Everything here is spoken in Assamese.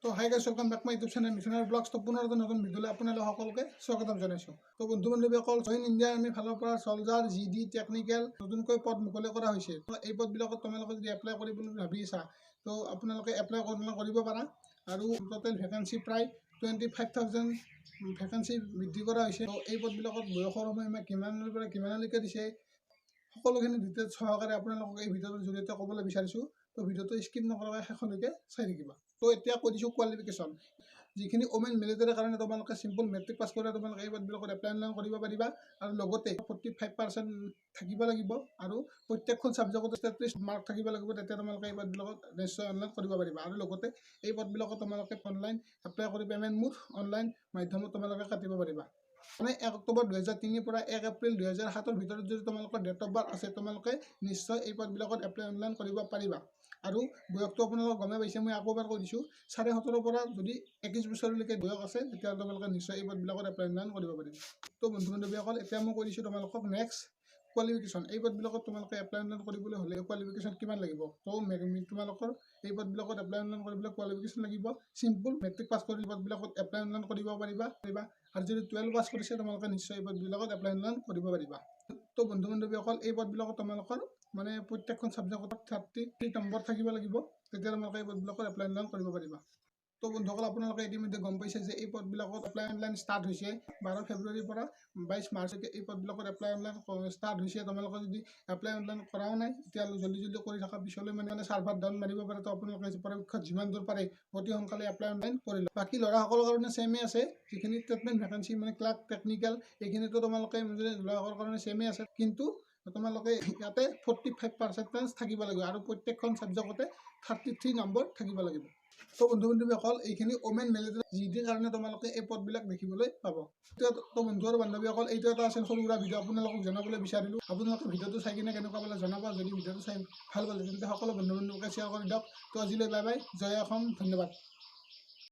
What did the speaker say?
তো hi guys welcome back my YouTube channel missionary vlogs. তো পুনৰ এটা নতুন ভিডিঅ'লৈ আপোনালোক সকলোকে স্বাগতম জনাইছোঁ। তো বন্ধু বান্ধৱীসকল, জইন ইণ্ডিয়া আৰ্মিৰ ফালৰ পৰা চলজাৰ GD টেকনিকেল নতুনকৈ পদ মুকলি কৰা হৈছে। তো এই পদবিলাকত তোমালোকে যদি এপ্লাই কৰিবলৈ ভাবি আছা তো আপোনালোকে এপ্লাই কৰিব পাৰা। আৰু টোটেল ভেকেঞ্চি প্ৰায় 25,000 ভেকেঞ্চি বৃদ্ধি কৰা হৈছে। তো এই পদবিলাকত বয়সৰ সময়সীমা কিমানৰ পৰা কিমানলৈকে দিছে সকলোখিনি ডিটেইলছ সহকাৰে আপোনালোকক এই ভিডিঅ'টোৰ জৰিয়তে ক'বলৈ বিচাৰিছোঁ। তো ভিডিঅ'টো স্কিপ নকৰাকৈ শেষলৈকে চাই থাকিবা। তো এতিয়া কৈ দিছোঁ কোৱালিফিকেশ্যন। যিখিনি ওমেন মিলিটাৰীৰ কাৰণে তোমালোকে চিম্পল মেট্ৰিক পাছ কৰি তোমালোকে এই পদবিলাকত এপ্লাই অনলাইন কৰিব পাৰিবা। আৰু লগতে 45% থাকিব লাগিব আৰু প্ৰত্যেকখন ছাবজেক্টতে 33 মাৰ্ক থাকিব লাগিব। তেতিয়া তোমালোকে এই পদবিলাকত নিশ্চয় অনলাইন কৰিব পাৰিবা। আৰু লগতে এই পদবিলাকত তোমালোকে অনলাইন এপ্লাই কৰি পে'মেণ্ট মুঠ অনলাইন মাধ্যমত তোমালোকে কাটিব পাৰিবা। মানে 1 অক্টোবৰ 2003 পৰা 1 এপ্ৰিল 2007 ভিতৰত যদি তোমালোকৰ ডেট অফ বাৰ্থ আছে তোমালোকে নিশ্চয় এই পদবিলাকত এপ্লাই অনলাইন কৰিব পাৰিবা। আৰু বয়সটো আপোনালোকক গমে পাইছে, মই আকৌ এবাৰ কৈ দিছোঁ, 17.5 পৰা যদি 21 বছৰলৈকে বয়স আছে তেতিয়া তোমালোকে নিশ্চয় এই পদবিলাকত এপ্লাই অনলাইন কৰিব পাৰিবা। তো বন্ধু বান্ধৱীসকল, এতিয়া মই কৈ দিছোঁ তোমালোকক নেক্সট কোৱালিফিকেশ্যন। এই পদবিলাকত তোমালোকে এপ্লাই অনলাইন কৰিবলৈ হ'লে কোৱালিফিকেশ্যন কিমান লাগিব। তো তোমালোকৰ এই পদবিলাকত এপ্লাই অনলাইন কৰিবলৈ কোৱালিফিকেশ্যন লাগিব চিম্পল মেট্ৰিক পাছ কৰি পদবিলাকত এপ্লাই অনলাইন কৰিব পাৰিবা। আৰু যদি 12 পাছ কৰিছে তোমালোকে নিশ্চয় এই পদবিলাকত এপ্লাই অনলাইন কৰিব পাৰিবা। তো বন্ধু বান্ধৱীসকল, এই পদবিলাকত তোমালোকৰ মানে প্ৰত্যেকখন ছাবজেক্টত 33 নম্বৰ থাকিব লাগিব। তেতিয়া তোমালোকে এই পদবিলাকত এপ্লাই অনলাইন কৰিব পাৰিবা। তো বন্ধুসকল, আপোনালোকে ইতিমধ্যে গম পাইছে যে এই পদবিলাকত এপ্লাই অনলাইন ষ্টাৰ্ট হৈছে 12 ফেব্ৰুৱাৰীৰ পৰা 22 মাৰ্চলৈকে এই পদবিলাকত এপ্লাই অনলাইন ষ্টাৰ্ট হৈছে। তোমালোকে যদি এপ্লাই অনলাইন কৰাও নাই তেতিয়াহ'লে জল্দি কৰি থকা পিছলৈ মানে ছাৰ্ভাৰ ডাউন মাৰিব পাৰে। তো আপোনালোকে পৰাপক্ষত যিমান দূৰ পাৰে অতি সোনকালে এপ্লাই অনলাইন কৰি লওক। বাকী ল'ৰাসকলৰ কাৰণে ছেমেই আছে, যিখিনি ষ্টেটমেণ্ট ভেকেঞ্চি মানে ক্লাৰ্ক টেকনিকেল এইখিনিতো তোমালোকে ল'ৰাসকলৰ কাৰণে ছেমেই আছে। কিন্তু তোমালোকে ইয়াতে 45% থাকিব লাগিব আৰু প্ৰত্যেকখন ছাবজেক্টতে 33 নম্বৰ থাকিব লাগিব। তো বন্ধু বান্ধৱীসকল, এইখিনি ওমেন মিলিটাৰী GDৰ কাৰণে তোমালোকে এই পদবিলাক দেখিবলৈ পাব। তো বন্ধু আৰু বান্ধৱীসকল, এইটো এটা আছিল সৰু সুৰা ভিডিঅ' আপোনালোকক জনাবলৈ বিচাৰিলোঁ। আপোনালোকে ভিডিঅ'টো চাই কিনে কেনেকুৱা পালে জনাবা। যদি ভিডিঅ'টো চাই ভাল পালে তেন্তে সকলো বন্ধু বান্ধৱীকে শ্বেয়াৰ কৰি দিয়ক। তো আজিলৈ বাই বাই, জয় অসম, ধন্যবাদ।